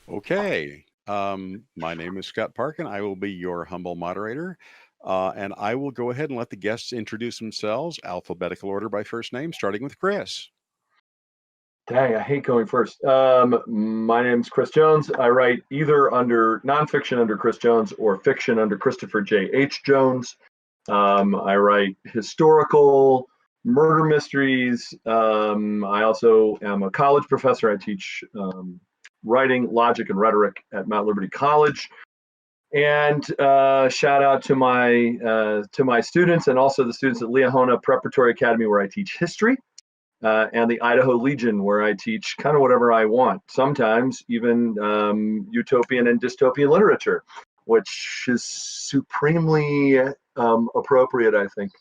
Okay. My name is Scott Parkin. I will be your humble moderator. And I will go ahead and let the guests introduce themselves, alphabetical order by first name, starting with Chris. Dang, I hate going first. My name's Chris Jones. I write either under nonfiction under Chris Jones or fiction under Christopher J.H. Jones. I write historical murder mysteries. I also am a college professor. I teach writing, logic, and rhetoric at Mount Liberty College. And shout out to my students and also the students at Liahona Preparatory Academy, where I teach history, and the Idaho Legion, where I teach kind of whatever I want. Sometimes even utopian and dystopian literature, which is supremely appropriate, I think,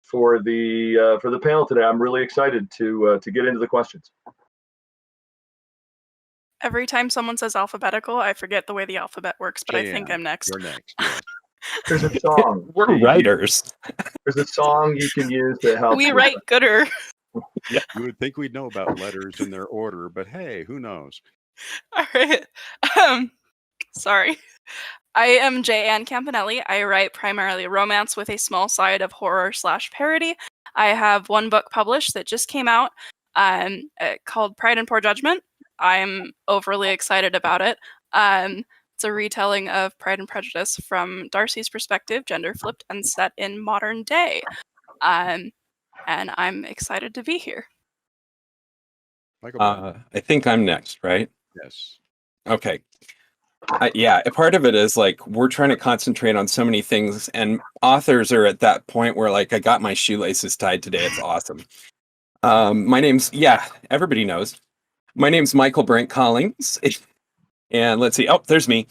for the panel today. I'm really excited to get into the questions. Every time someone says alphabetical, I forget the way the alphabet works, but I think I'm next. You're next. Yes. There's a song. We're writers. There's a song you can use to help. We write gooder. Yeah. You would think we'd know about letters in their order, but hey, who knows? All right. Sorry. I am J.Ann Campanile. I write primarily romance with a small side of horror/parody. I have one book published that just came out called Pride and Poor Judgment. I'm overly excited about it. It's a retelling of Pride and Prejudice from Darcy's perspective, gender flipped and set in modern day. And I'm excited to be here. Michael, I think I'm next, right? yes. Okay. Yeah, a part of it is like we're trying to concentrate on so many things, and authors are at that point where like I got my shoelaces tied today. It's awesome. My name's everybody knows. My name's Michaelbrent Collings, and let's see. Oh, there's me.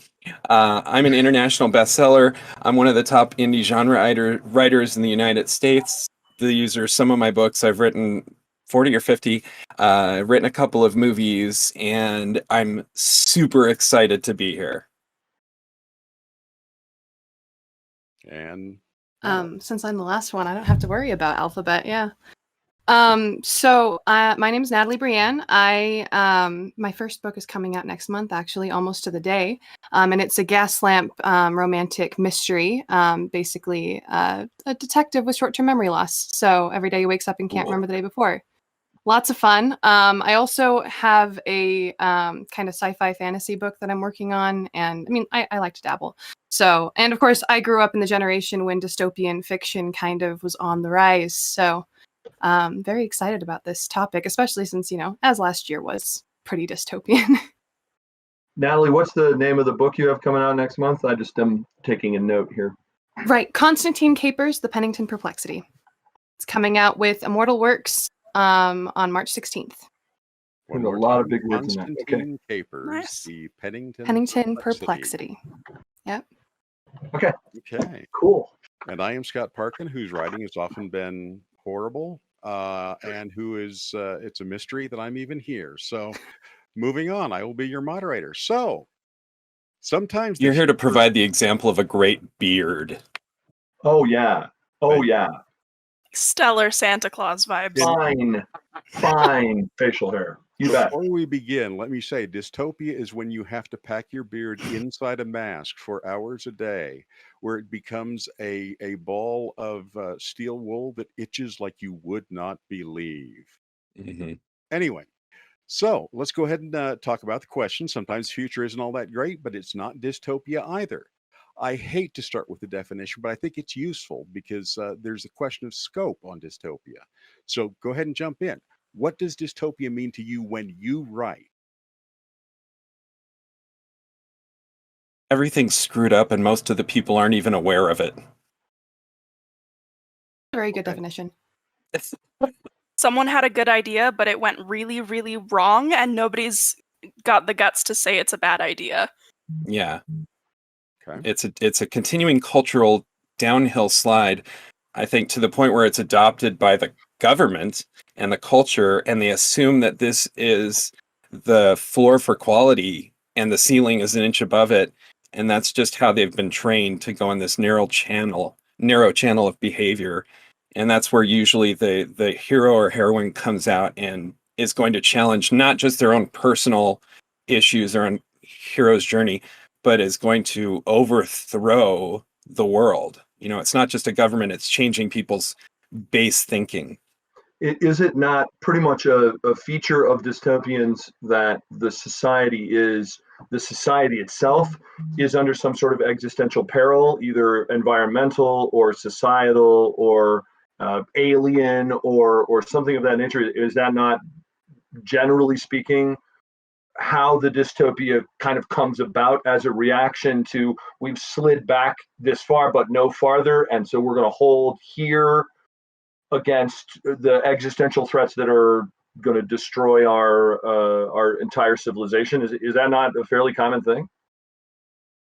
I'm an international bestseller. I'm one of the top indie genre writers in the United States. These are some of my books. I've written 40 or 50, written a couple of movies, and I'm super excited to be here. And since I'm the last one, I don't have to worry about alphabet. Yeah. So my name is Natalie Brianne. My first book is coming out next month, actually, almost to the day. And it's a gas lamp romantic mystery. Basically, a detective with short-term memory loss. So every day he wakes up and can't remember the day before. Lots of fun. I also have a kind of sci-fi fantasy book that I'm working on. And I mean, I like to dabble. So, and of course, I grew up in the generation when dystopian fiction kind of was on the rise. So very excited about this topic, especially since, as last year was pretty dystopian. Natalie, what's the name of the book you have coming out next month? I just am taking a note here. Right. Constantine Capers, The Pennington Perplexity. It's coming out with Immortal Works on March 16th. There's a lot of big words in that. Constantine Capers, Nice. The Pennington Perplexity. Yep. Okay. Cool. And I am Scott Parkin, whose writing has often been horrible, and who is it's a mystery that I'm even here. So moving on, I will be your moderator. So sometimes You're here to provide the example of a great beard. Oh yeah. Stellar Santa Claus vibes. Fine facial hair. You bet. Before we begin, let me say dystopia is when you have to pack your beard inside a mask for hours a day, where it becomes a ball of steel wool that itches like you would not believe. Mm-hmm. Anyway, so let's go ahead and talk about the question. Sometimes future isn't all that great, but it's not dystopia either. I hate to start with the definition, but I think it's useful because there's a question of scope on dystopia. So go ahead and jump in. What does dystopia mean to you when you write? Everything's screwed up and most of the people aren't even aware of it. Very good definition. Someone had a good idea, but it went really, really wrong, and nobody's got the guts to say it's a bad idea. Yeah. Okay. It's a continuing cultural downhill slide, I think, to the point where it's adopted by the government and the culture, and they assume that this is the floor for quality and the ceiling is an inch above it, and that's just how they've been trained to go in this narrow channel of behavior. And that's where usually the hero or heroine comes out and is going to challenge not just their own personal issues or hero's journey, but is going to overthrow the world. You know, it's not just a government, it's changing people's base thinking. Is it not pretty much a feature of dystopians that the society itself is under some sort of existential peril, either environmental or societal or alien or something of that nature? Is that not, generally speaking, how the dystopia kind of comes about, as a reaction to, we've slid back this far but no farther, and so we're going to hold here against the existential threats that are going to destroy our entire civilization? Is that not a fairly common thing?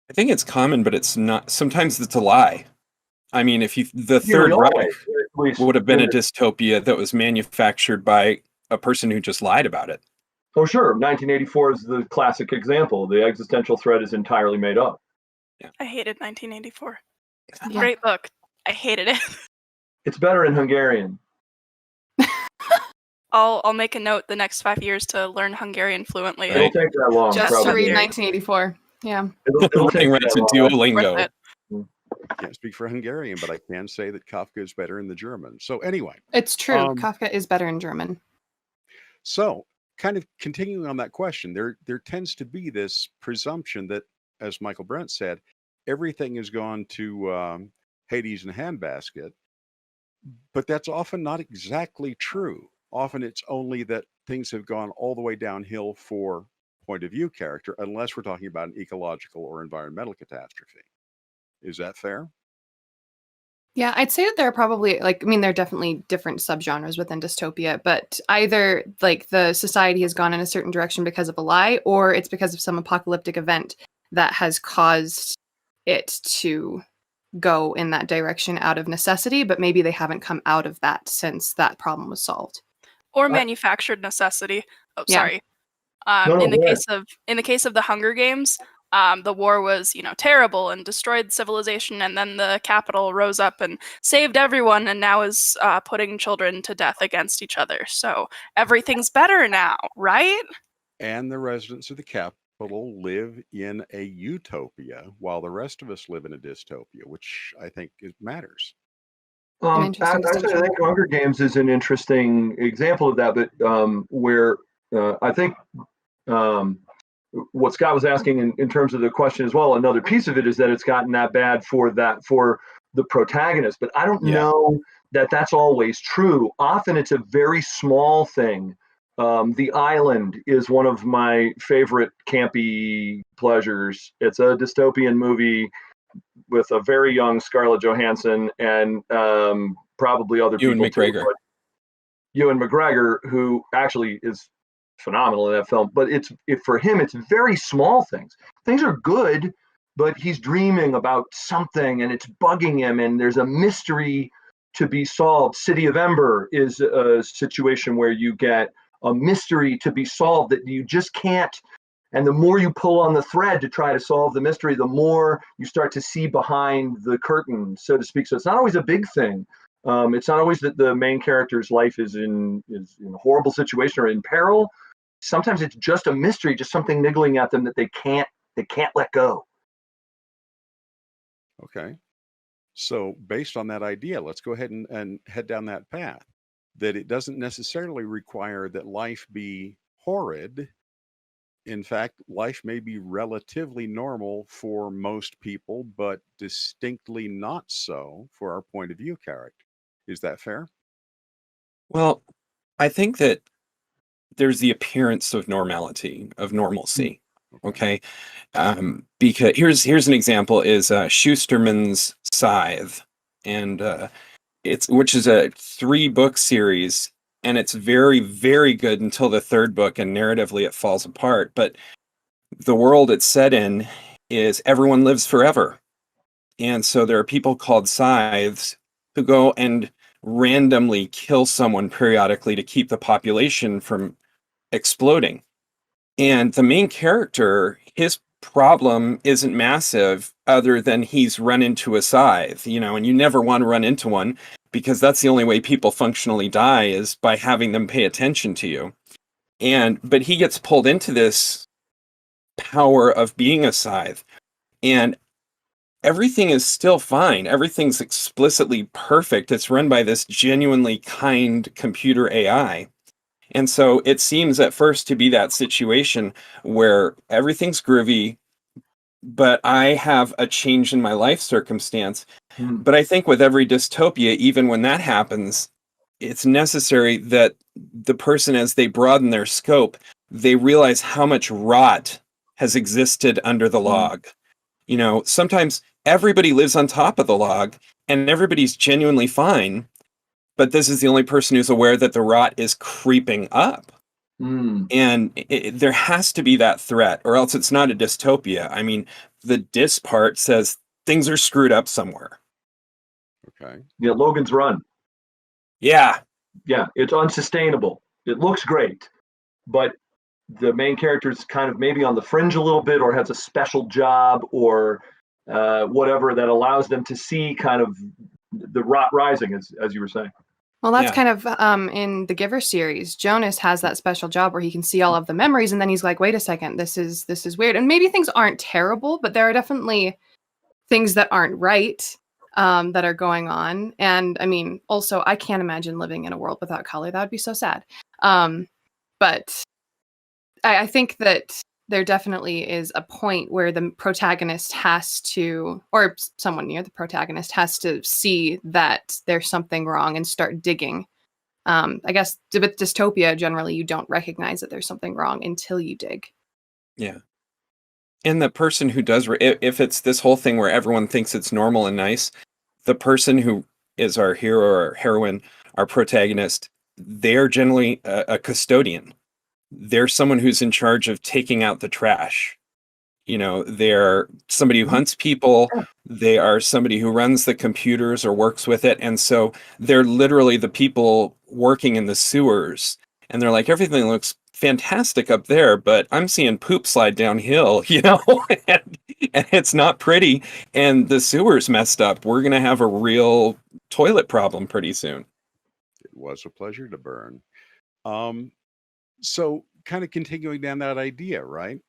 I think it's common, but it's not. Sometimes it's a lie. I mean, the Third Reich would have been a dystopia that was manufactured by a person who just lied about it. Oh, sure. 1984 is the classic example. The existential threat is entirely made up. Yeah. I hated 1984. Yeah. Great book. I hated it. It's better in Hungarian. I'll make a note the next 5 years to learn Hungarian fluently. It'll take that long. Just probably. to read 1984. Yeah. It'll take Right that to long. Duolingo. I can't speak for Hungarian, but I can say that Kafka is better in the German. So anyway, It's true. Kafka is better in German. so kind of continuing on that question, there tends to be this presumption that, as Michaelbrent said, everything has gone to Hades and handbasket, but that's often not exactly true. Often it's only that things have gone all the way downhill for point of view character, unless we're talking about an ecological or environmental catastrophe. Is that fair? Yeah, I'd say that there are probably, like, I mean, there are definitely different subgenres within dystopia, but either like the society has gone in a certain direction because of a lie, or it's because of some apocalyptic event that has caused it to go in that direction out of necessity, but maybe they haven't come out of that since that problem was solved. Or manufactured necessity. Oh, Yeah. sorry. No, in the go ahead. case of the Hunger Games, the war was, terrible and destroyed civilization, and then the capital rose up and saved everyone, and now is putting children to death against each other. So everything's better now, right? And the residents of the capital live in a utopia while the rest of us live in a dystopia, which I think matters. Interesting Actually, I distinction. think Hunger Games is an interesting example of that, but where I think what Scott was asking in terms of the question as well, another piece of it is that it's gotten that bad for the protagonist. But I don't know that that's always true. Often it's a very small thing. The Island is one of my favorite campy pleasures. It's a dystopian movie with a very young Scarlett Johansson and probably other Ewan people McGregor. too. Ewan McGregor, who actually is phenomenal in that film. But for him, it's very small things. Things are good, but he's dreaming about something and it's bugging him, and there's a mystery to be solved. City of Ember is a situation where you get a mystery to be solved that you just can't. And the more you pull on the thread to try to solve the mystery, the more you start to see behind the curtain, so to speak. So it's not always a big thing. It's not always that the main character's life is in a horrible situation or in peril. Sometimes it's just a mystery, just something niggling at them that they can't let go. Okay. So based on that idea, let's go ahead and head down that path, that it doesn't necessarily require that life be horrid. In fact, life may be relatively normal for most people, but distinctly not so for our point of view character. Is that fair? Well, I think that there's the appearance of normality, of normalcy. Okay. Because here's an example is Schusterman's Scythe, and which is a 3-book series, and it's very, very good until the 3rd book, and narratively it falls apart. But the world it's set in is everyone lives forever. And so there are people called scythes who go and randomly kill someone periodically to keep the population from exploding. And the main character, his problem isn't massive other than he's run into a scythe, and you never want to run into one because that's the only way people functionally die is by having them pay attention to you. But he gets pulled into this power of being a Scythe. And everything is still fine. Everything's explicitly perfect. It's run by this genuinely kind computer AI. And so it seems at first to be that situation where everything's groovy, but I have a change in my life circumstance. But I think with every dystopia, even when that happens, it's necessary that the person, as they broaden their scope, they realize how much rot has existed under the log. You know, sometimes everybody lives on top of the log and everybody's genuinely fine, but this is the only person who's aware that the rot is creeping up. And there has to be that threat, or else it's not a dystopia. I mean, the dys part says things are screwed up somewhere. Okay. Yeah, Logan's Run. Yeah. Yeah, it's unsustainable. It looks great, but the main character is kind of maybe on the fringe a little bit, or has a special job, or whatever that allows them to see kind of the rot rising, as you were saying. Well, that's Yeah. kind of in the Giver series. Jonas has that special job where he can see all of the memories, and then he's like, "Wait a second, this is weird." And maybe things aren't terrible, but there are definitely things that aren't right that are going on. And I mean, also, I can't imagine living in a world without color. That would be so sad. But I think that there definitely is a point where the protagonist has to, or someone near the protagonist has to see that there's something wrong and start digging. I guess with dystopia, generally, you don't recognize that there's something wrong until you dig. Yeah. And the person who does, if it's this whole thing where everyone thinks it's normal and nice, the person who is our hero or heroine, our protagonist, they're generally a custodian. They're someone who's in charge of taking out the trash. You know, they're somebody who hunts people. They are somebody who runs the computers or works with it. And so they're literally the people working in the sewers. And they're like, everything looks fantastic up there, but I'm seeing poop slide downhill, you know, and it's not pretty. And the sewer's messed up. We're going to have a real toilet problem pretty soon. It was a pleasure to burn. So kind of continuing down that idea, right?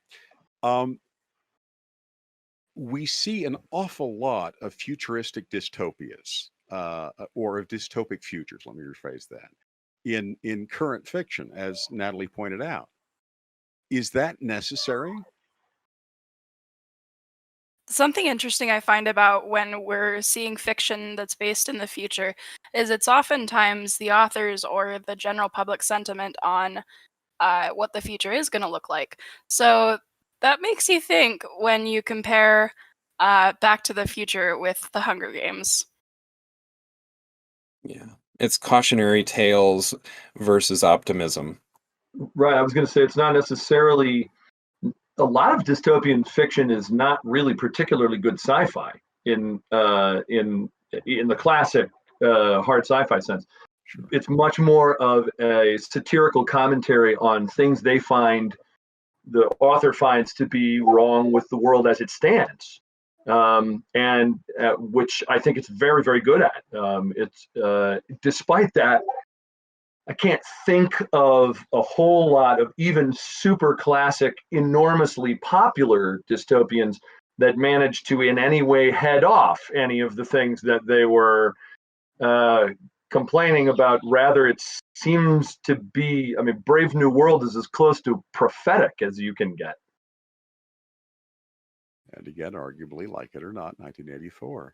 We see an awful lot of futuristic dystopias, or of dystopic futures. Let me rephrase that. In current fiction, as Natalie pointed out, is that necessary? Something interesting I find about when we're seeing fiction that's based in the future is it's oftentimes the authors or the general public sentiment on what the future is going to look like. So that makes you think when you compare Back to the Future with The Hunger Games. Yeah. It's cautionary tales versus optimism. Right. I was going to say it's not necessarily. A lot of dystopian fiction is not really particularly good sci-fi in the classic hard sci-fi sense. It's much more of a satirical commentary on things the author finds to be wrong with the world as it stands, and which I think it's very, very good at. It's despite that, I can't think of a whole lot of even super classic, enormously popular dystopians that managed to in any way head off any of the things that they were complaining about. Rather, it seems to be, I mean, Brave New World is as close to prophetic as you can get. And again, arguably, like it or not, 1984.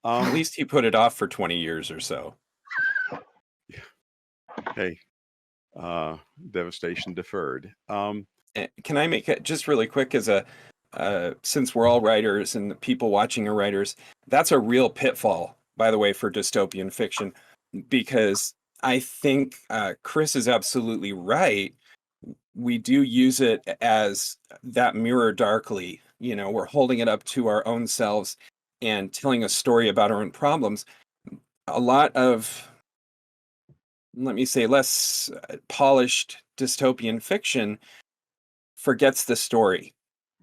At least he put it off for 20 years or so. Hey, devastation deferred. Can I make it just really quick as since we're all writers and the people watching are writers, that's a real pitfall, by the way, for dystopian fiction, because I think Chris is absolutely right. We do use it as that mirror darkly. You know, we're holding it up to our own selves and telling a story about our own problems. A lot of, let me say, less polished dystopian fiction forgets the story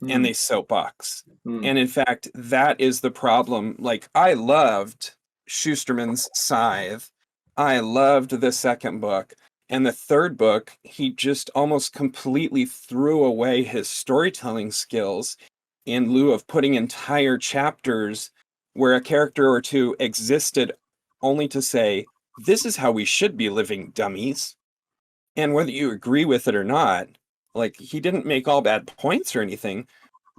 and they soapbox. And in fact, that is the problem. Like, I loved Schusterman's Scythe. I loved the second book. And the third book, he just almost completely threw away his storytelling skills in lieu of putting entire chapters where a character or two existed only to say, this is how we should be living, dummies. And whether you agree with it or not, like, he didn't make all bad points or anything,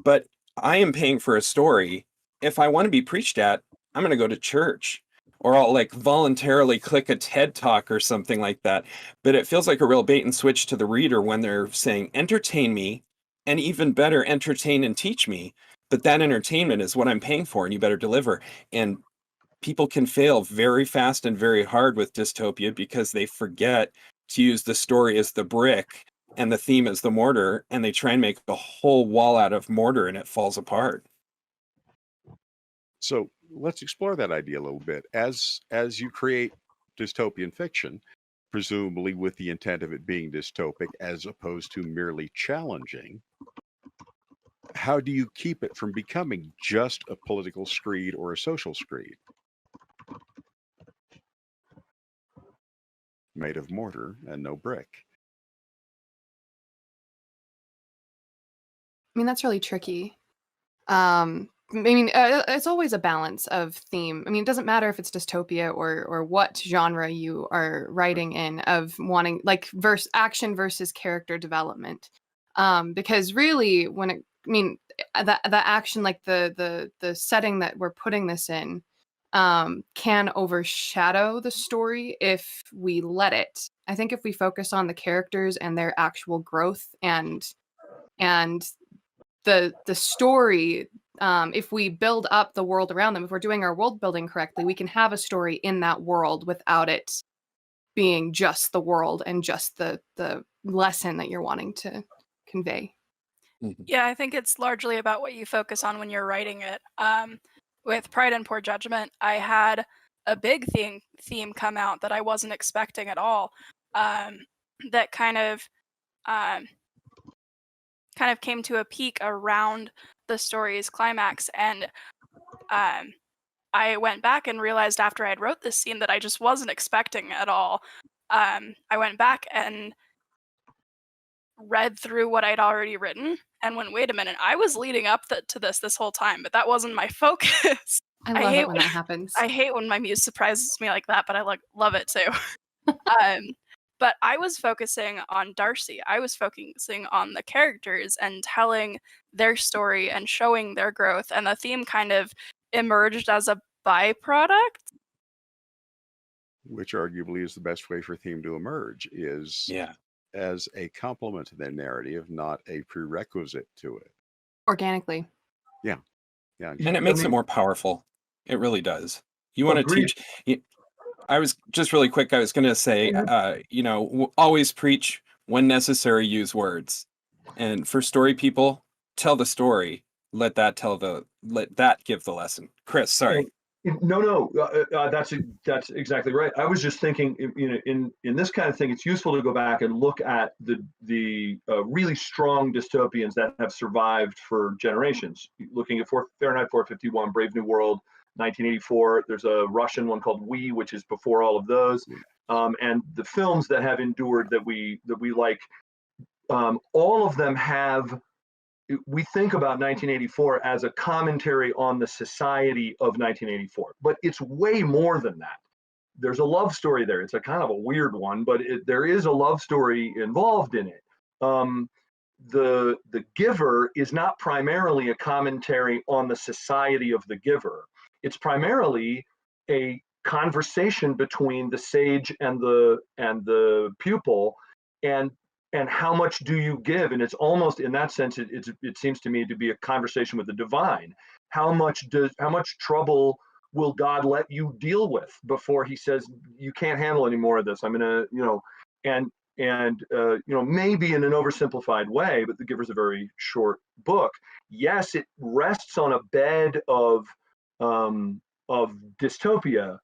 but I am paying for a story. If I want to be preached at, I'm going to go to church, or I'll like voluntarily click a TED talk or something like that. But it feels like a real bait and switch to the reader when they're saying, entertain me, and even better, entertain and teach me. But that entertainment is what I'm paying for, and you better deliver. And people can fail very fast and very hard with dystopia because they forget to use the story as the brick and the theme as the mortar, and they try and make a whole wall out of mortar and it falls apart. So let's explore that idea a little bit. As you create dystopian fiction, presumably with the intent of it being dystopic as opposed to merely challenging, how do you keep it from becoming just a political screed or a social screed made of mortar and no brick? I mean, that's really tricky. It's always a balance of theme. I mean, it doesn't matter if it's dystopia or what genre you are writing in, of wanting like action versus character development. Because really, the action, like the setting that we're putting this in, can overshadow the story if we let it. I think if we focus on the characters and their actual growth and the story, if we build up the world around them, if we're doing our world building correctly, we can have a story in that world without it being just the world and just the lesson that you're wanting to convey. Yeah, I think it's largely about what you focus on when you're writing it. With Pride and Poor Judgment, I had a big theme come out that I wasn't expecting at all. That kind of came to a peak around the story's climax, and I went back and realized after I had wrote this scene that I just wasn't expecting at all. I went back and read through what I'd already written and went, wait a minute, I was leading up to this whole time, but that wasn't my focus. I love it when that happens. I hate when my muse surprises me like that, but I love it too. But I was focusing on Darcy. I was focusing on the characters and telling their story and showing their growth, and the theme kind of emerged as a byproduct. Which arguably is the best way for theme to emerge, is as a complement to their narrative, not a prerequisite to it. Organically. Yeah. Exactly. And it makes it more powerful. It really does. You want to teach. I was just really quick. I was going to say, always preach, when necessary, use words. And for story people, tell the story. Let that give the lesson. Chris, sorry. No, that's exactly right. I was just thinking, in this kind of thing, it's useful to go back and look at the really strong dystopians that have survived for generations. Looking at Fahrenheit 451, Brave New World, 1984. There's a Russian one called We, which is before all of those, and the films that have endured that we like. All of them have. We think about 1984 as a commentary on the society of 1984, but it's way more than that. There's a love story there. It's a kind of a weird one, but there is a love story involved in it. The Giver is not primarily a commentary on the society of the giver. It's primarily a conversation between the sage and the pupil, and how much do you give? And it's almost, in that sense, it seems to me to be a conversation with the divine. How much trouble will God let you deal with before he says, you can't handle any more of this? I'm gonna, maybe in an oversimplified way, but The Giver's a very short book. Yes, it rests on a bed of dystopia,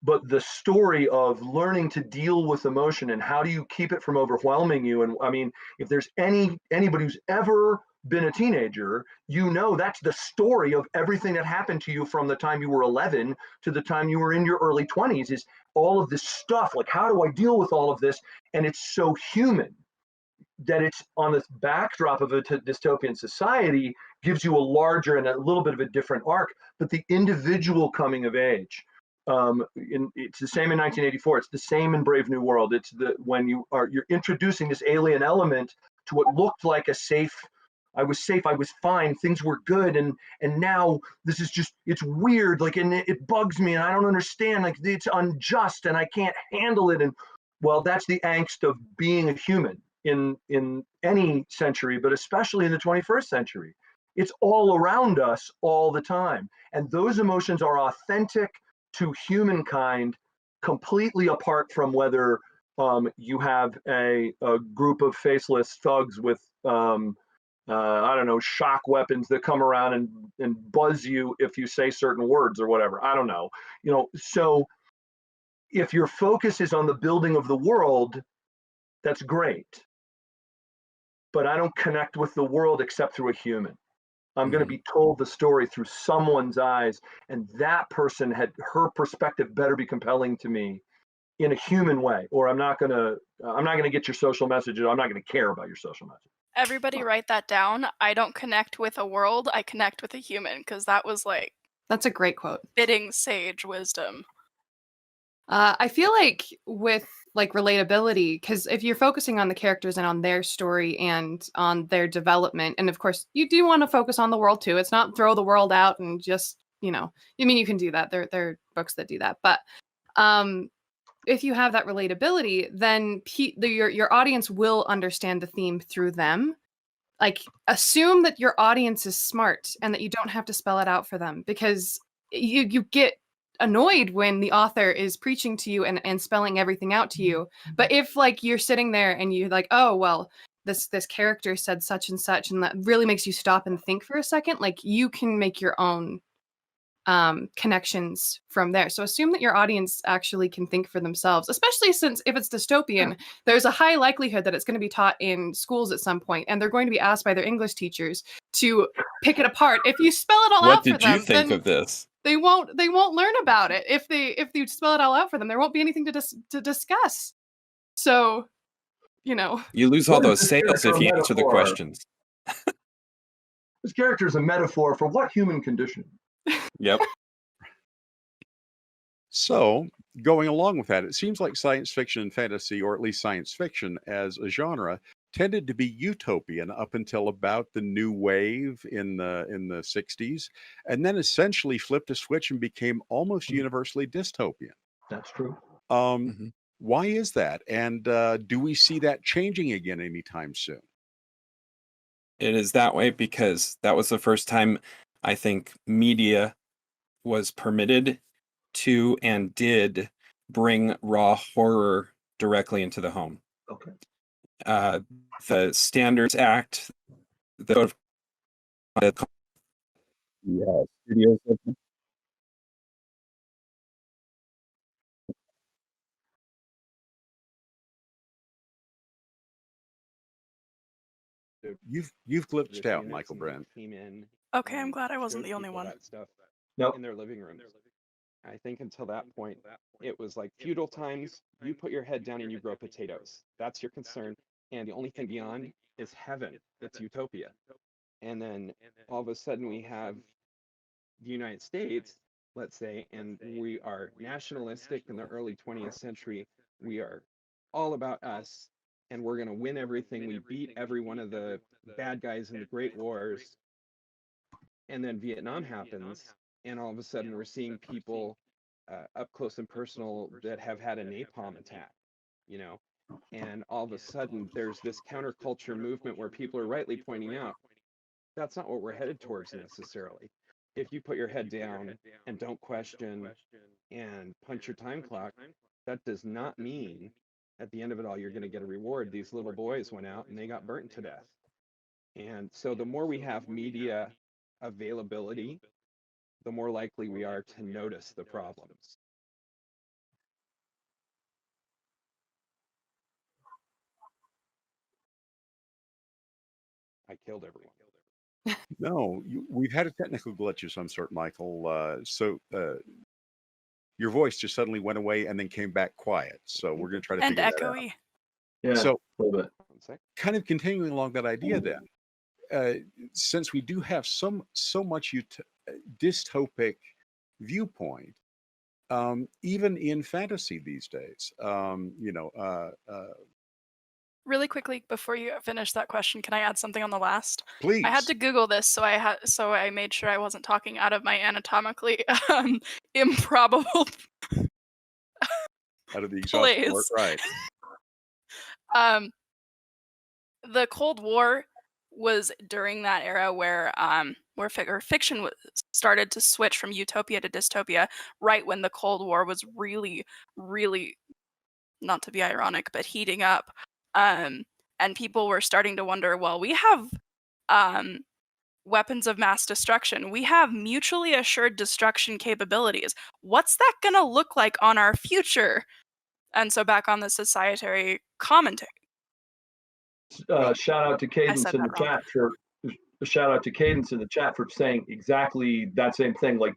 but the story of learning to deal with emotion and how do you keep it from overwhelming you. And I mean, if there's anybody who's ever been a teenager, you know that's the story of everything that happened to you from the time you were 11 to the time you were in your early 20s, is all of this stuff. Like, how do I deal with all of this? And it's so human that it's on this backdrop of a dystopian society, gives you a larger and a little bit of a different arc. But the individual coming of age, it's the same in 1984. It's the same in Brave New World. It's when you're introducing this alien element to what looked like a safe. I was safe. I was fine. Things were good, and now this is just, it's weird. Like, and it bugs me, and I don't understand. Like, it's unjust, and I can't handle it. And well, that's the angst of being a human in any century, but especially in the 21st century. It's all around us all the time, and those emotions are authentic to humankind, completely apart from whether you have a group of faceless thugs with I don't know, shock weapons that come around and buzz you if you say certain words or whatever. I don't know. So if your focus is on the building of the world, that's great. But I don't connect with the world except through a human. I'm going to be told the story through someone's eyes, and that person her perspective better be compelling to me in a human way, or I'm not going to get your social message, or I'm not going to care about your social message. Everybody write that down. I don't connect with a world, I connect with a human, because that was like, That's a great quote. fitting sage wisdom. I feel like with like relatability, because if you're focusing on the characters and on their story and on their development, and of course you do want to focus on the world too. It's not throw the world out and just, I mean, you can do that. There are books that do that, but if you have that relatability, then your audience will understand the theme through them. Like, assume that your audience is smart and that you don't have to spell it out for them, because you get annoyed when the author is preaching to you and spelling everything out to you. But if like you're sitting there and you're like, oh well, this character said such and such, and that really makes you stop and think for a second, like you can make your own connections from there. So assume that your audience actually can think for themselves, especially since if it's dystopian, there's a high likelihood that it's going to be taught in schools at some point, and they're going to be asked by their English teachers to pick it apart. If you spell it all out for them, what did you think of this? They won't learn about it. If you spell it all out for them, there won't be anything to discuss. So, you lose all those sales if you answer the questions. This character is a metaphor for what human condition? Yep. So, going along with that, it seems like science fiction and fantasy, or at least science fiction as a genre, tended to be utopian up until about the new wave in the 60s, and then essentially flipped a switch and became almost universally dystopian. That's true. Why is that? And do we see that changing again anytime soon? It is that way because that was the first time I think media was permitted to and did bring raw horror directly into the home. Okay. The Standards Act, the studios. You've glitched out, Michaelbrent. Okay, I'm glad I wasn't the only one. That stuff Nope. in their living rooms. I think until that point, it was like feudal times. You put your head down and you grow potatoes. That's your concern. And the only thing beyond is heaven. It's utopia. And then all of a sudden we have the United States, let's say, and we are nationalistic in the early 20th century. We are all about us, and we're going to win everything. We beat every one of the bad guys in the Great Wars. And then Vietnam happens, and all of a sudden we're seeing people up close and personal that have had a napalm attack, and all of a sudden there's this counterculture movement where people are rightly pointing out that's not what we're headed towards necessarily. If you put your head down and don't question and punch your time clock, that does not mean at the end of it all you're going to get a reward. These little boys went out and they got burnt to death. And so the more we have media availability, the more likely we are to notice the problems. killed everyone. No, we've had a technical glitch of some sort, Michael. Your voice just suddenly went away and then came back quiet. So we're going to try to And figure that out. echoey. Yeah, So, a little bit. 1 sec. kind of continuing along that idea, then, since we do have so much dystopic viewpoint, even in fantasy these days, Really quickly before you finish that question, can I add something on the last? please. I had to Google this, so I made sure I wasn't talking out of my anatomically improbable Out of the exhaust port, place. right? The Cold War was during that era where fiction started to switch from utopia to dystopia, right when the Cold War was really, really, not to be ironic, but heating up. And people were starting to wonder, well, we have weapons of mass destruction. We have mutually assured destruction capabilities. What's that going to look like on our future? And so back on the societary commentary. Shout out to Cadence said in the that chat for saying exactly that same thing, like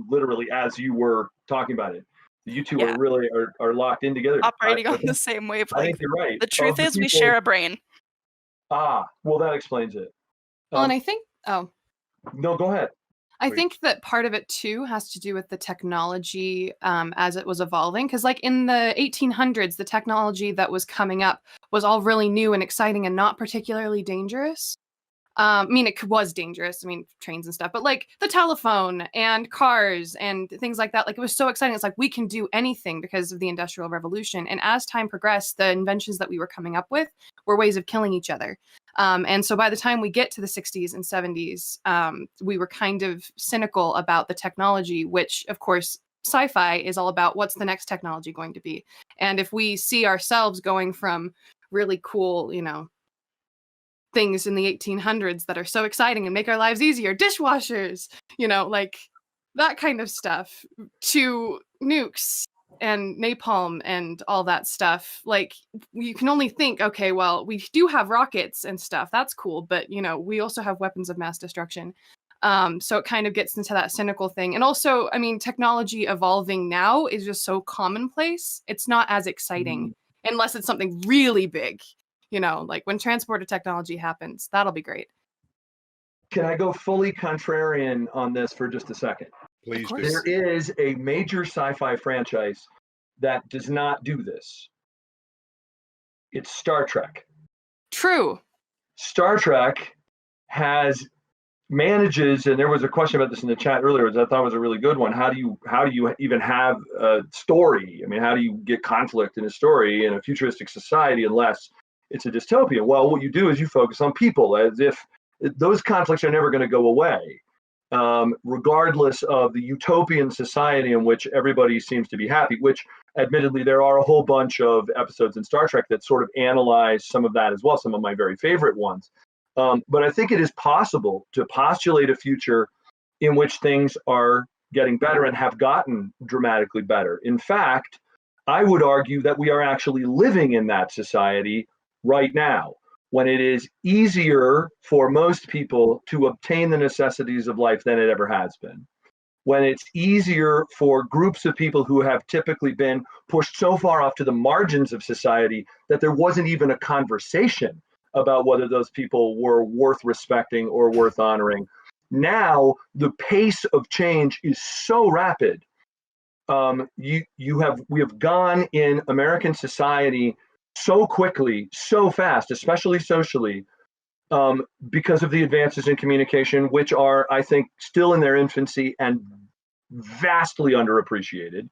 literally as you were talking about it. You two Yeah. are really are locked in together. Operating on the same I wavelength. think you're right. The truth is, we share a brain. Well, that explains it. Well, and I think, No, go ahead. I Please. think that part of it too has to do with the technology as it was evolving. Because, like in the 1800s, the technology that was coming up was all really new and exciting and not particularly dangerous. I mean, it was dangerous. I mean, trains and stuff, but like the telephone and cars and things like that, like it was so exciting. It's like we can do anything because of the Industrial Revolution. And as time progressed, the inventions that we were coming up with were ways of killing each other. And so by the time we get to the 60s and 70s, we were kind of cynical about the technology, which, of course, sci-fi is all about what's the next technology going to be. And if we see ourselves going from really cool, things in the 1800s that are so exciting and make our lives easier, dishwashers, like that kind of stuff, to nukes and napalm and all that stuff, like you can only think, okay, well, we do have rockets and stuff, that's cool, but we also have weapons of mass destruction. So it kind of gets into that cynical thing. And also, I mean, technology evolving now is just so commonplace, it's not as exciting unless it's something really big. Like when transporter technology happens, that'll be great. Can I go fully contrarian on this for just a second? Please do. There is a major sci-fi franchise that does not do this. It's Star Trek. True. Star Trek manages, and there was a question about this in the chat earlier, which I thought was a really good one. How do you even have a story? I mean, how do you get conflict in a story in a futuristic society unless it's a dystopia? Well, what you do is you focus on people, as if those conflicts are never going to go away, regardless of the utopian society in which everybody seems to be happy, which admittedly there are a whole bunch of episodes in Star Trek that sort of analyze some of that as well, some of my very favorite ones. But I think it is possible to postulate a future in which things are getting better and have gotten dramatically better. In fact, I would argue that we are actually living in that society right now, when it is easier for most people to obtain the necessities of life than it ever has been, when it's easier for groups of people who have typically been pushed so far off to the margins of society that there wasn't even a conversation about whether those people were worth respecting or worth honoring. Now, the pace of change is so rapid. We have gone in American society so quickly, so fast, especially socially, because of the advances in communication, which are, I think, still in their infancy and vastly underappreciated.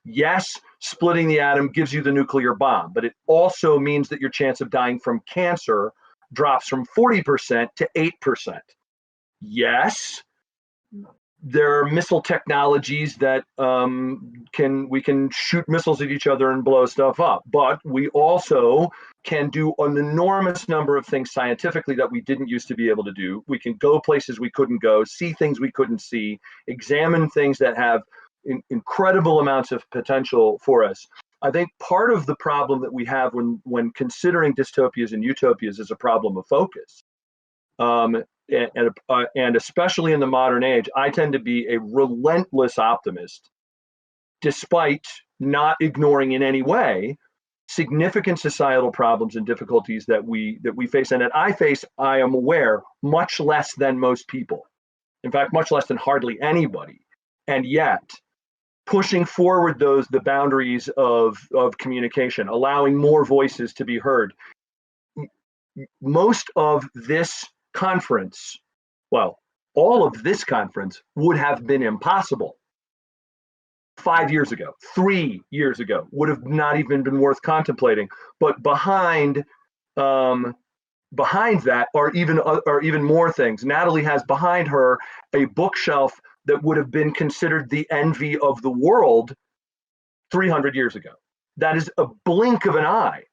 Yes, splitting the atom gives you the nuclear bomb, but it also means that your chance of dying from cancer drops from 40% to 8%. Yes, there are missile technologies that we can shoot missiles at each other and blow stuff up, but we also can do an enormous number of things scientifically that we didn't used to be able to do. We can go places we couldn't go, see things we couldn't see, examine things that have incredible amounts of potential for us. I think part of the problem that we have when considering dystopias and utopias is a problem of focus. and especially in the modern age, I tend to be a relentless optimist, despite not ignoring in any way significant societal problems and difficulties that we face, and that I face, I am aware, much less than most people. In fact, much less than hardly anybody. And yet, pushing forward the boundaries of communication, allowing more voices to be heard. Most of this conference, well, all of this conference would have been impossible 5 years ago, 3 years ago, would have not even been worth contemplating. But behind that are even more things. Natalie has behind her a bookshelf that would have been considered the envy of the world 300 years ago. That is a blink of an eye.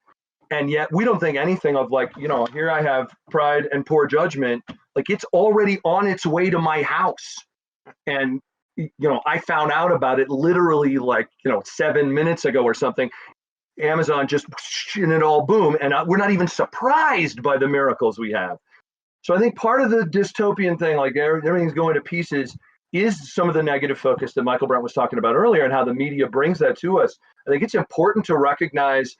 And yet we don't think anything of, like, here I have Pride and Poor Judgment, like it's already on its way to my house. And, I found out about it literally 7 minutes ago or something. Amazon just, and it all boom. And we're not even surprised by the miracles we have. So I think part of the dystopian thing, like everything's going to pieces, is some of the negative focus that Michaelbrent was talking about earlier and how the media brings that to us. I think it's important to recognize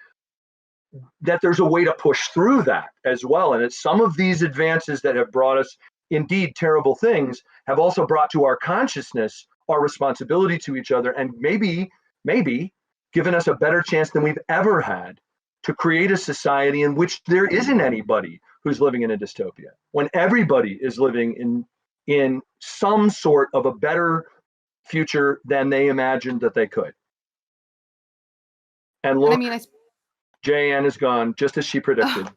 that there's a way to push through that as well. And it's some of these advances that have brought us indeed terrible things have also brought to our consciousness our responsibility to each other, and maybe given us a better chance than we've ever had to create a society in which there isn't anybody who's living in a dystopia, when everybody is living in some sort of a better future than they imagined that they could. And look, JN is gone, just as she predicted.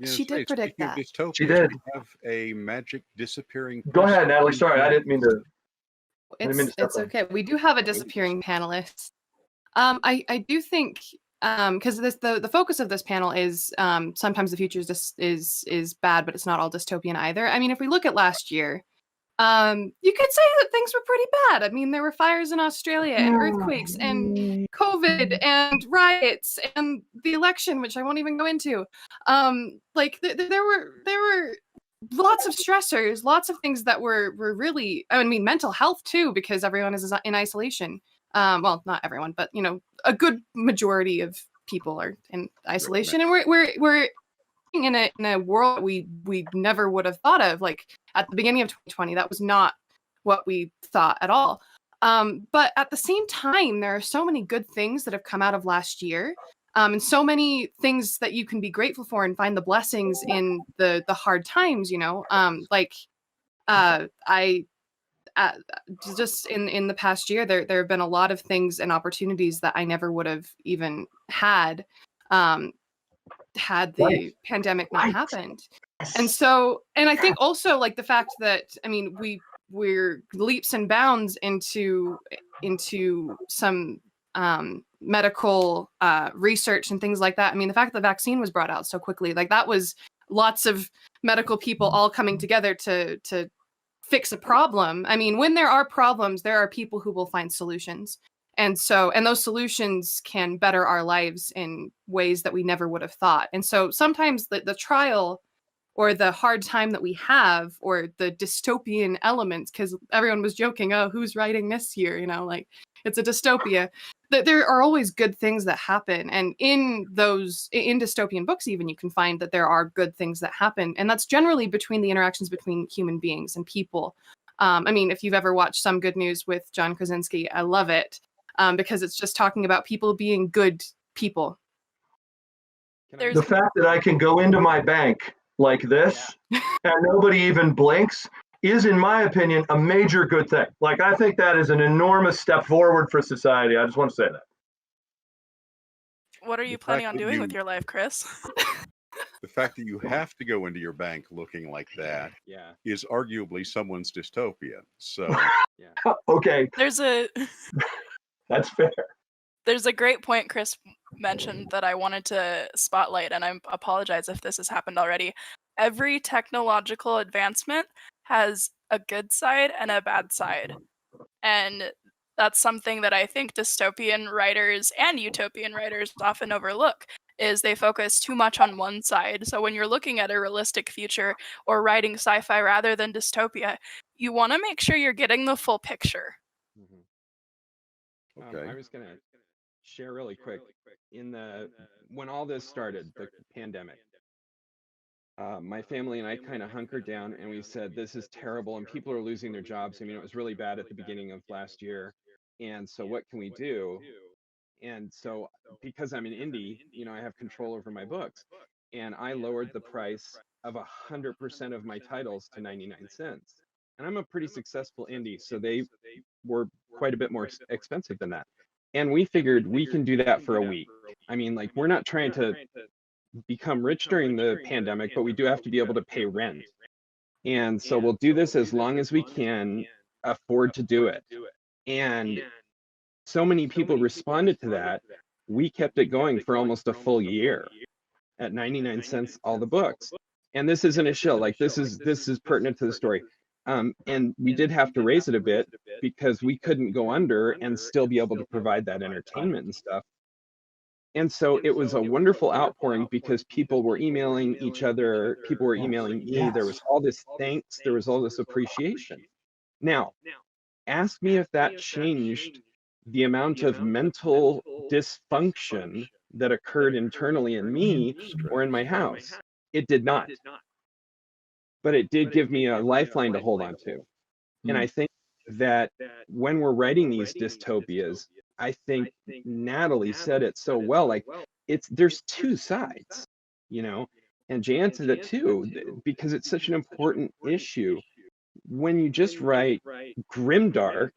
She did predict that. Dystopia, she did. We have a magic disappearing. Go ahead, Natalie. Sorry, I didn't mean to. It's okay. We do have a disappearing panelist. I do think because the focus of this panel is sometimes the future is bad, but it's not all dystopian either. I mean, if we look at last year, you could say that things were pretty bad. I mean, there were fires in Australia and earthquakes and COVID and riots and the election, which I won't even go into. There were lots of stressors, lots of things that were really, I mean, mental health too, because everyone is in isolation. Well, not everyone, but a good majority of people are in isolation, and we're in a world we never would have thought of. Like at the beginning of 2020, that was not what we thought at all. But at the same time, there are so many good things that have come out of last year, and so many things that you can be grateful for and find the blessings in the hard times. Just in the past year, there have been a lot of things and opportunities that I never would have even had the pandemic not happened. And I think also like the fact that, I mean, we're leaps and bounds into some medical research and things like that. I mean, the fact that the vaccine was brought out so quickly, like that was lots of medical people all coming together to fix a problem. I mean, when there are problems, there are people who will find solutions. And those solutions can better our lives in ways that we never would have thought. And so sometimes the trial or the hard time that we have, or the dystopian elements, because everyone was joking, oh, who's writing this year? Like it's a dystopia. That there are always good things that happen. And in dystopian books, even, you can find that there are good things that happen. And that's generally between the interactions between human beings and people. I mean, if you've ever watched Some Good News with John Krasinski, I love it. Because it's just talking about people being good people. The fact that I can go into my bank like this and nobody even blinks is, in my opinion, a major good thing. Like, I think that is an enormous step forward for society. I just want to say that. What are you planning on doing with your life, Chris? The fact that you have to go into your bank looking like that is arguably someone's dystopia. So, okay. That's fair. There's a great point Chris mentioned that I wanted to spotlight, and I apologize if this has happened already. Every technological advancement has a good side and a bad side. And that's something that I think dystopian writers and utopian writers often overlook. is they focus too much on one side. So when you're looking at a realistic future or writing sci-fi rather than dystopia, you want to make sure you're getting the full picture. Okay. I was going to share really quick when all this started, the pandemic. My family and I kind of hunkered down and we said, this is terrible and people are losing their jobs. I mean, it was really bad at the beginning of last year. And so what can we do? And so because I'm an indie, I have control over my books. And I lowered the price of 100% of my titles to 99 cents. And I'm a pretty successful indie, so they were quite a bit more expensive than that. And we figured we can do that for a week. I mean, like, we're not trying to become rich during the pandemic, but we do have to be able to pay rent. And so we'll do this as long as we can afford to do it. And so many people responded to that, we kept it going for almost a full year at 99 cents all the books. And this isn't a shill, like this is pertinent to the story. And we did have to raise it a bit because we couldn't go under and still be able to provide that entertainment and stuff. And so it was a wonderful outpouring because people were emailing each other, people were emailing me, there was all this thanks, there was all this appreciation. Now, ask me if that changed the amount of mental dysfunction that occurred internally in me or in my house. It did not. But it did give me a lifeline to hold on to. And I think that when we're writing these dystopias, I think Natalie said it so well, like there's two sides, and Jan said it too, because it's such an important issue. When you just write grimdark,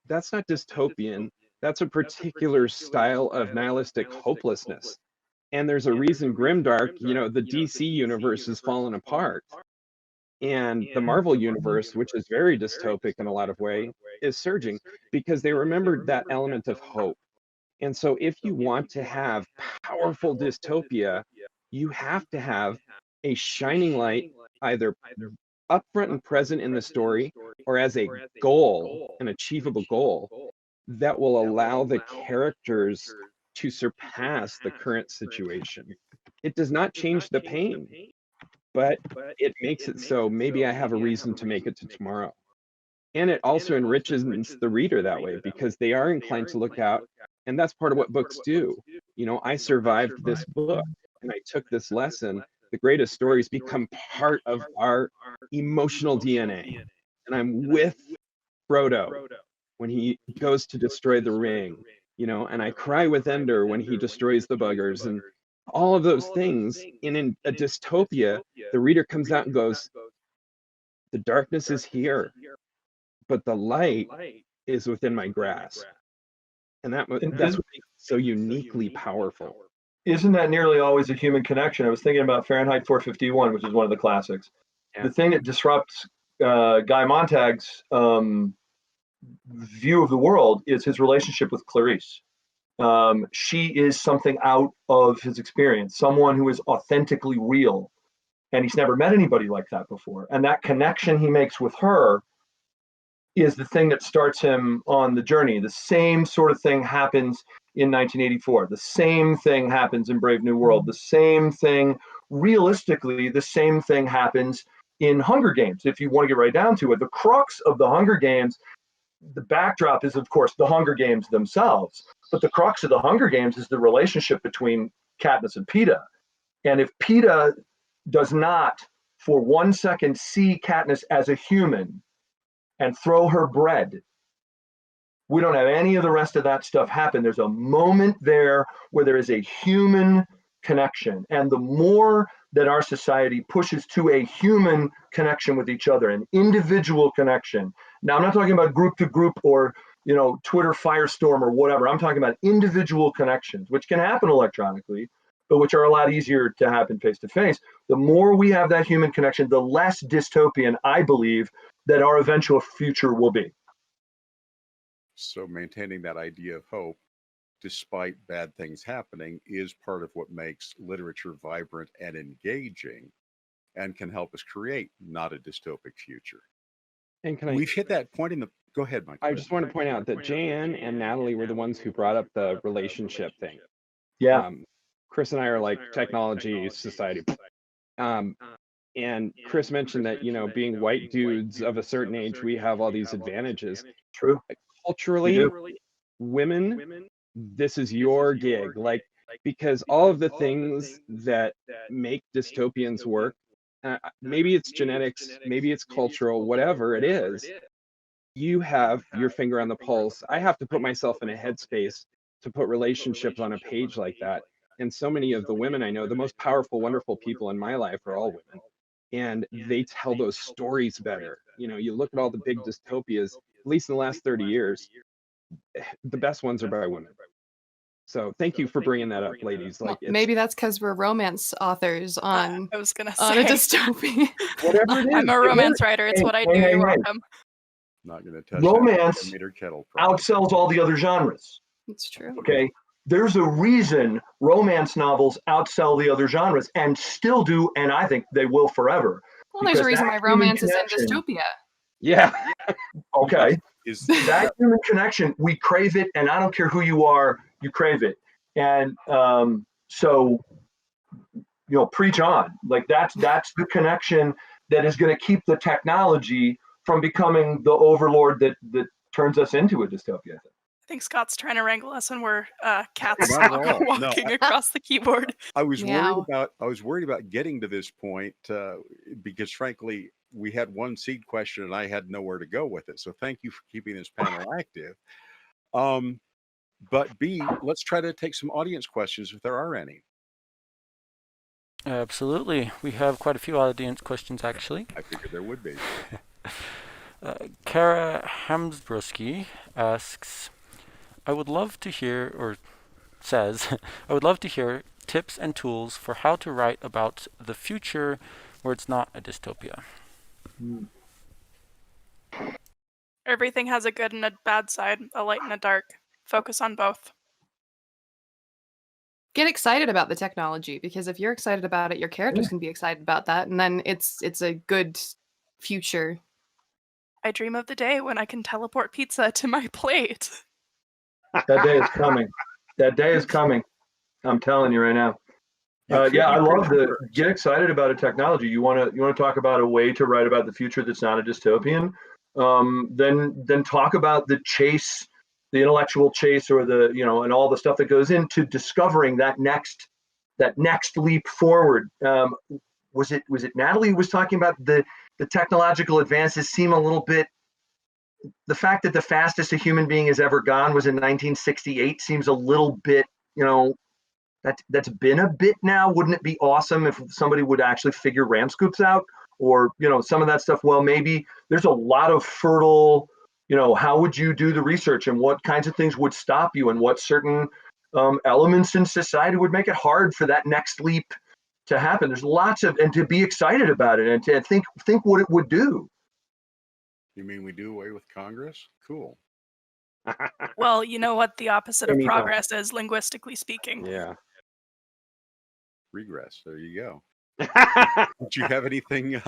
that's not dystopian. That's a particular style of nihilistic hopelessness. And there's a reason grimdark, the DC universe has fallen apart. And the Marvel universe, which is very dystopic in a lot of ways, is surging because they remembered that element of hope. And so if you want to have powerful dystopia, you have to have a shining light, either upfront and present in the story, or as a goal, an achievable goal, that will allow the characters to surpass the current situation. It does not change the pain, but it makes it so maybe I have a reason to make it to tomorrow. And it also enriches the reader that way because they are inclined to look out. And that's part of what books do. I survived this book and I took this lesson. The greatest stories become part of our emotional DNA. And I'm with Frodo when he goes to destroy the ring, and I cry with Ender when he destroys the buggers, and all of those things. In a dystopia, the reader comes out and goes, the darkness is here, but the light is within my grasp. And that's what makes it so uniquely powerful. Isn't that nearly always a human connection? I was thinking about Fahrenheit 451, which is one of the classics. Yeah. The thing that disrupts Guy Montag's view of the world is his relationship with Clarice. She is something out of his experience, someone who is authentically real. And he's never met anybody like that before. And that connection he makes with her is the thing that starts him on the journey. The same sort of thing happens in 1984. The same thing happens in Brave New World. The same thing, realistically, the same thing happens in Hunger Games. If you want to get right down to it, the crux of the Hunger Games, the backdrop is, of course, the Hunger Games themselves. But the crux of the Hunger Games is the relationship between Katniss and Peeta. And if Peeta does not, for 1 second, see Katniss as a human and throw her bread, we don't have any of the rest of that stuff happen. There's a moment there where there is a human connection. And the more that our society pushes to a human connection with each other, an individual connection. Now, I'm not talking about group to group or, Twitter firestorm or whatever. I'm talking about individual connections, which can happen electronically, but which are a lot easier to happen face to face. The more we have that human connection, the less dystopian, I believe, that our eventual future will be. So maintaining that idea of hope, despite bad things happening, is part of what makes literature vibrant and engaging and can help us create not a dystopic future. And we've hit that point in the... Go ahead, Mike. I just want to point out that Jan and Natalie were the ones who brought up the relationship thing. Yeah. Chris and I are like technology society. And Chris mentioned that, being white dudes of a certain age, we have all these advantages. True. Culturally, women, this is your gig. Like, because all of the things that make dystopians work, maybe it's genetics, maybe it's cultural, whatever it is, you have your finger on the pulse. I have to put myself in a headspace to put relationships on a page like that. And so many of the women I know, the most powerful, wonderful people in my life are all women. And they tell those stories better. You look at all the big dystopias, at least in the last 30 years, the best ones are by women. So thank you for bringing that up, ladies. Like, maybe that's because we're romance authors on I was gonna on a say, dystopia. Whatever it is. I'm a romance writer. It's what I do. You're welcome. Not going to touch Romance that meter kettle problem. outsells all the other genres. It's true. Okay. There's a reason romance novels outsell the other genres and still do, and I think they will forever. Well, there's a Because reason that why human romance is in connection- dystopia. Yeah. Okay. Is That human connection, we crave it, and I don't care who you are, you crave it. And so, preach on. Like that's the connection that is going to keep the technology from becoming the overlord that turns us into a dystopia. I think Scott's trying to wrangle us when we're cats Not at all. walking across the keyboard. I was Meow. worried about getting to this point because frankly we had one seed question and I had nowhere to go with it. So thank you for keeping this panel active. But B, let's try to take some audience questions if there are any. Absolutely. We have quite a few audience questions, actually. I figured there would be. Kara Hamsbruski asks, I would love to hear tips and tools for how to write about the future where it's not a dystopia. Everything has a good and a bad side, a light and a dark. Focus on both. Get excited about the technology, because if you're excited about it, your characters can be excited about that, and then it's a good future. I dream of the day when I can teleport pizza to my plate. That day is coming. That day is coming. I'm telling you right now. I love the get excited about a technology. You want to talk about a way to write about the future that's not a dystopian. Then talk about the chase, the intellectual chase, or the and all the stuff that goes into discovering that next leap forward. Was it Natalie who was talking about the technological advances seem a little bit. The fact that the fastest a human being has ever gone was in 1968 seems a little bit, that's been a bit now. Wouldn't it be awesome if somebody would actually figure RAM scoops out, or some of that stuff? Well, maybe there's a lot of fertile, how would you do the research, and what kinds of things would stop you, and what certain elements in society would make it hard for that next leap to happen. There's lots of, and to be excited about it, and to think what it would do. You mean we do away with Congress? Cool. Well, you know what the opposite of Amy, no. progress is, linguistically speaking. Yeah. Regress. There you go. Did you have anything,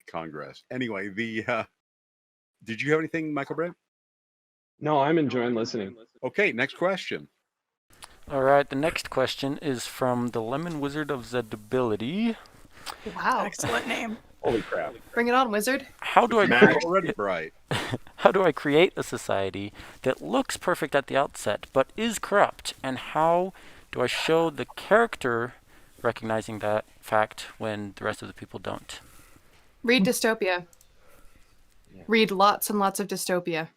Congress? Anyway, did you have anything, Michaelbrent? No, I'm enjoying listening. Okay, next question. All right, the next question is from the Lemon Wizard of Zedability. Wow. Excellent name. Holy crap. Bring it on, wizard. How do I Matt's already bright. How do I create a society that looks perfect at the outset but is corrupt? And how do I show the character recognizing that fact when the rest of the people don't? Read Dystopia. Yeah. Read lots and lots of Dystopia.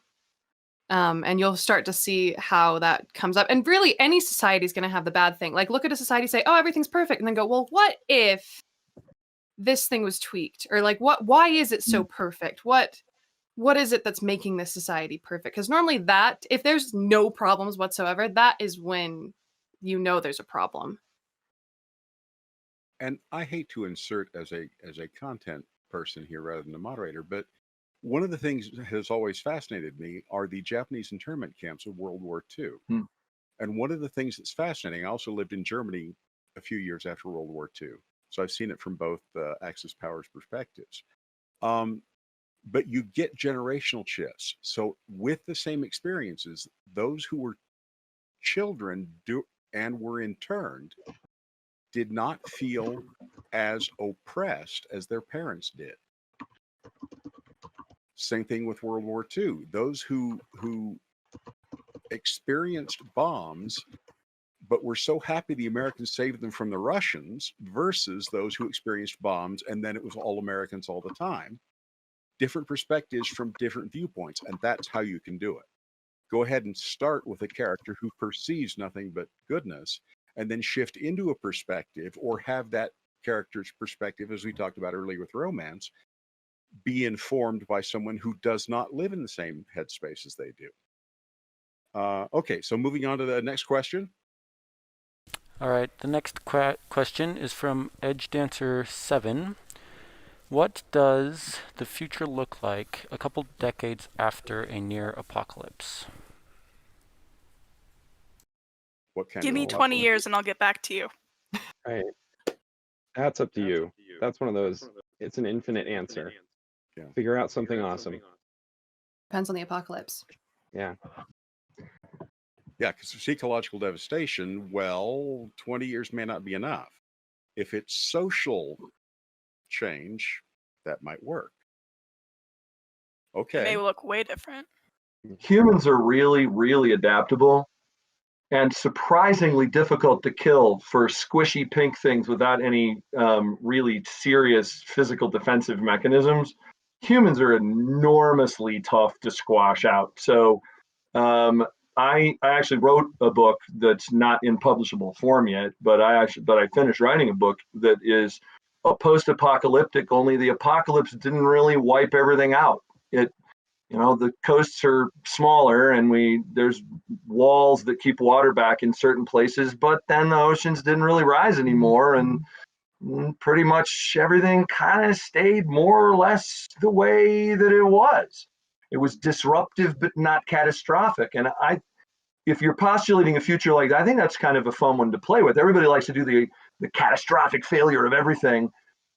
And you'll start to see how that comes up. And really, any society is going to have the bad thing. Like, look at a society, say, oh, everything's perfect. And then go, well, what if this thing was tweaked? Or like, why is it so perfect? What is it that's making this society perfect? Because normally that, if there's no problems whatsoever, that is when there's a problem. And I hate to insert as a content person here rather than a moderator, but one of the things that has always fascinated me are the Japanese internment camps of World War II. And one of the things that's fascinating, I also lived in Germany a few years after World War II. So I've seen it from both Axis powers perspectives. But you get generational shifts. So with the same experiences, those who were children and were interned did not feel as oppressed as their parents did. Same thing with World War II. Those who experienced bombs but were so happy the Americans saved them from the Russians versus those who experienced bombs and then it was all Americans all the time. Different perspectives from different viewpoints, and that's how you can do it. Go ahead and start with a character who perceives nothing but goodness, and then shift into a perspective or have that character's perspective, as we talked about earlier with romance, be informed by someone who does not live in the same headspace as they do. Okay, so moving on to the next question. All right, the next question is from Edge Dancer 7. What does the future look like a couple decades after a near apocalypse? What kind Give of me 20 years and I'll get back to you. Right. That's up to you. That's one of those, it's an infinite answer. Yeah. Figure out something awesome. Depends on the apocalypse. Yeah. Yeah, because ecological devastation, well, 20 years may not be enough. If it's social change, that might work. It Okay. may look way different. Humans are really, really adaptable and surprisingly difficult to kill for squishy pink things without any really serious physical defensive mechanisms. Humans are enormously tough to squash out. So I actually wrote a book that's not in publishable form yet, but I finished writing a book that is a post-apocalyptic, only the apocalypse didn't really wipe everything out. The coasts are smaller and there's walls that keep water back in certain places, but then the oceans didn't really rise anymore, and pretty much everything kind of stayed more or less the way that it was. It was disruptive but not catastrophic. And if you're postulating a future like that, I think that's kind of a fun one to play with. Everybody likes to do the catastrophic failure of everything,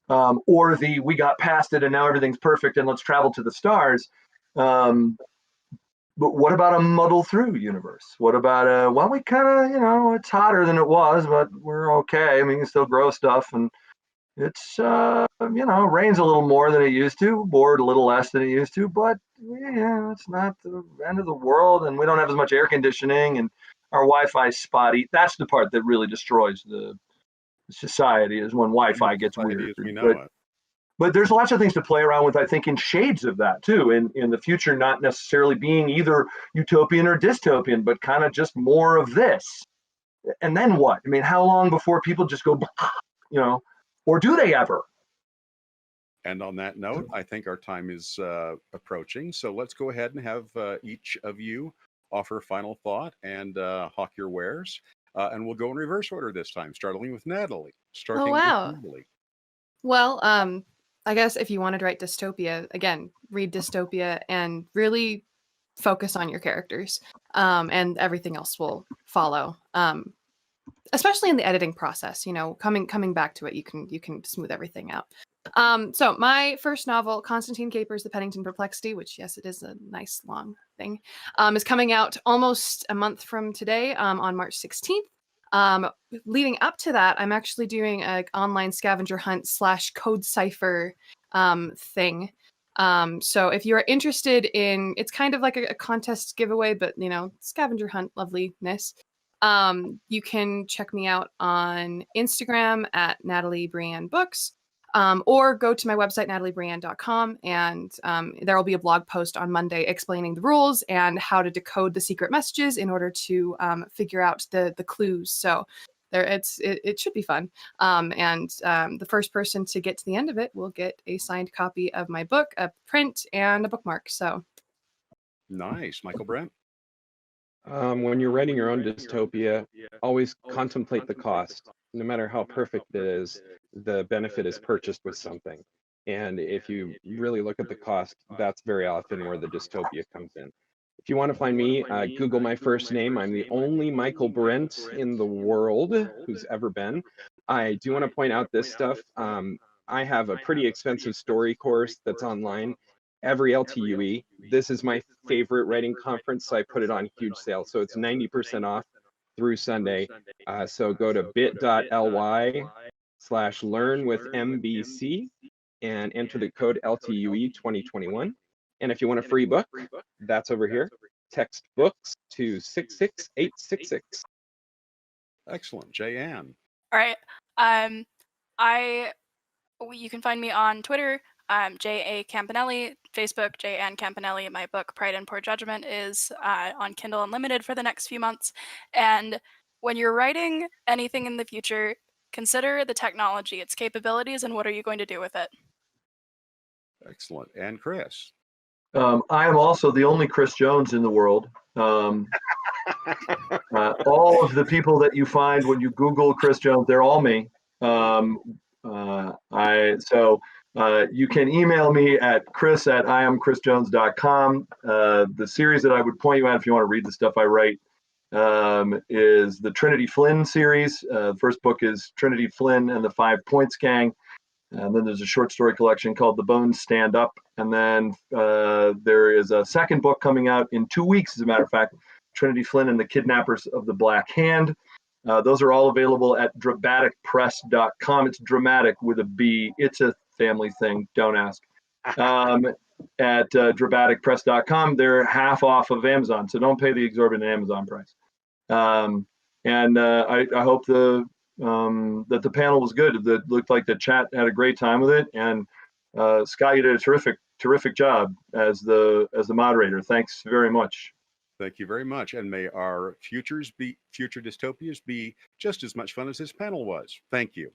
or we got past it and now everything's perfect and let's travel to the stars. But what about a muddle through universe? What about we kind of, it's hotter than it was, but we're okay. I mean, you can still grow stuff, and it's, rains a little more than it used to, bored a little less than it used to, but yeah, it's not the end of the world, and we don't have as much air conditioning, and our Wi-Fi is spotty. That's the part that really destroys the society, is when Wi-Fi gets weird. As we know it. But there's lots of things to play around with, I think, in shades of that too, in the future, not necessarily being either utopian or dystopian, but kind of just more of this. And then what? I mean, how long before people just go, or do they ever? And on that note, I think our time is approaching. So let's go ahead and have each of you offer a final thought and hawk your wares. And we'll go in reverse order this time, starting with Natalie. Oh, wow. With Natalie. Well, I guess if you wanted to write dystopia, again, read Dystopia and really focus on your characters, and everything else will follow. Especially in the editing process, coming back to it, you can smooth everything out. So my first novel, Constantine Capers, The Pennington Perplexity, which, yes, it is a nice long thing, is coming out almost a month from today, on March 16th. Leading up to that, I'm actually doing an online scavenger hunt / code cipher thing. So if you're interested in, it's kind of like a contest giveaway, but scavenger hunt loveliness. You can check me out on Instagram at Natalie Brianne Books, or go to my website, nataliebrianne.com, and there will be a blog post on Monday explaining the rules and how to decode the secret messages in order to figure out the clues. So it should be fun. And the first person to get to the end of it will get a signed copy of my book, a print, and a bookmark. So nice. Michaelbrent? When you're writing your own dystopia, always contemplate the cost. No matter how perfect it is, the benefit is purchased with something. And if you really look at the cost, that's very often where the dystopia comes in. If you want to find me, Google my first name. I'm the only Michaelbrent in the world who's ever been. I do want to point out this stuff. I have a pretty expensive story course that's online. Every LTUE. This is my favorite writing conference, so I put it on huge sale. So it's 90% off through Sunday. So go to bit.ly/learnwithmbc and enter the code LTUE 2021. And if you want a free book, that's over here. Text books to 66866. Excellent. J.Ann. All right. You can find me on Twitter, J.A. Campanile, Facebook, J.Ann Campanile. My book, Pride and Poor Judgment, is on Kindle Unlimited for the next few months. And when you're writing anything in the future, consider the technology, its capabilities, and what are you going to do with it? Excellent. And Chris. I am also the only Chris Jones in the world. All of the people that you find when you Google Chris Jones, they're all me. You can email me at chris@iamchrisjones.com. The series that I would point you at if you want to read the stuff I write is the Trinity Flynn series. The first book is Trinity Flynn and the 5 Points Gang. And then there's a short story collection called The Bones Stand Up. And then there is a second book coming out in 2 weeks, as a matter of fact, Trinity Flynn and the Kidnappers of the Black Hand. Those are all available at dramaticpress.com. It's dramatic with a B. It's a family thing. Don't ask. At dramaticpress.com, they're half off of Amazon, so don't pay the exorbitant Amazon price. I hope that the panel was good. It looked like the chat had a great time with it, and Scott, you did a terrific job as the moderator. Thanks very much. Thank you very much. And may our future dystopias be just as much fun as this panel was. Thank you.